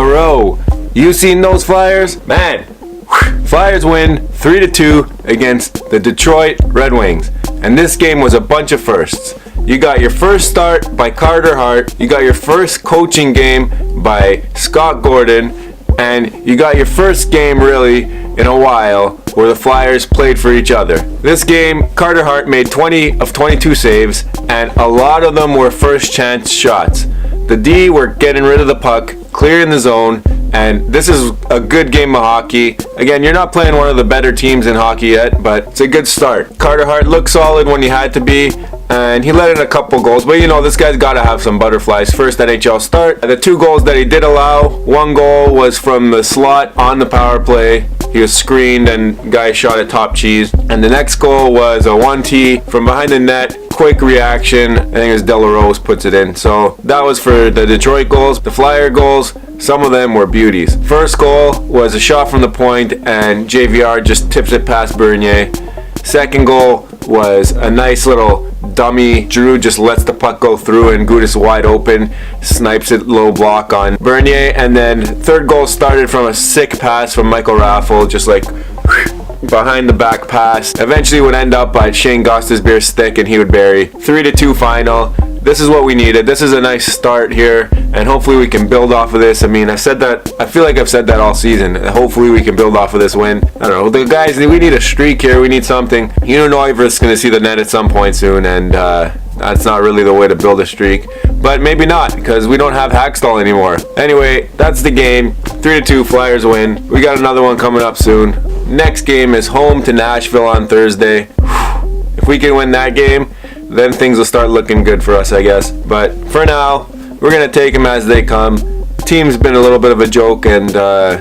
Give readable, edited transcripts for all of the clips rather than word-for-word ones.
Bro, you seen those Flyers? Man, Flyers win 3-2 against the Detroit Red Wings. And this game was a bunch of firsts. You got your first start by Carter Hart. You got your first coaching game by Scott Gordon. And you got your first game really in a while where the Flyers played for each other. This game, Carter Hart made 20 of 22 saves, and a lot of them were first chance shots. The D were getting rid of the puck, clearing the zone, and this is a good game of hockey. Again, you're not playing one of the better teams in hockey yet, but it's a good start. Carter Hart looked solid when he had to be, and he let in a couple goals, but you know, this guy's got to have some butterflies. First NHL start. The 2 goals that he did allow, 1 goal was from the slot on the power play. He was screened and guy shot at top cheese. And the next goal was a 1T from behind the net. Quick reaction. I think it was De La Rose puts it in. So that was for the Detroit goals. The Flyer goals, some of them were beauties. First goal was a shot from the point and JVR just tips it past Bernier. Second goal was a nice little dummy. Giroux just lets the puck go through and Gudas wide open, snipes it low block on Bernier. And then third goal started from a sick pass from Michael Raffl, just like behind the back pass. Eventually would end up by Shane Gostisbehere's stick and he would bury. 3-2 final. This is what we needed. This is a nice start here, and hopefully we can build off of this. I mean, I said that, I feel like I've said that all season. Hopefully we can build off of this win. I don't know, the guys, we need a streak here. We need something. You know, Neuvirth's going to see the net at some point soon, and that's not really the way to build a streak. But maybe not, because we don't have Hackstall anymore. Anyway, that's the game. 3-2, Flyers win. We got another one coming up soon. Next game is home to Nashville on Thursday. If we can win that game, then things will start looking good for us, I guess. But for now, we're going to take them as they come. Team's been a little bit of a joke, and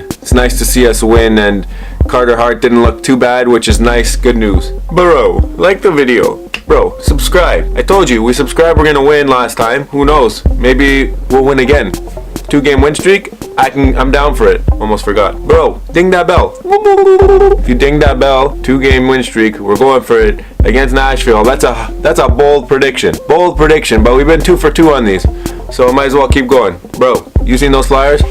it's nice to see us win, and Carter Hart didn't look too bad, which is nice. Good news. Bro, like the video. Bro, subscribe. I told you, we subscribed, we're going to win last time. Who knows? Maybe we'll win again. 2-game win streak? I'm down for it. Almost forgot. Bro, ding that bell. If you ding that bell, 2-game win streak, we're going for it against Nashville. That's a bold prediction. Bold prediction, but we've been 2 for 2 on these. So might as well keep going. Bro, you seen those Flyers?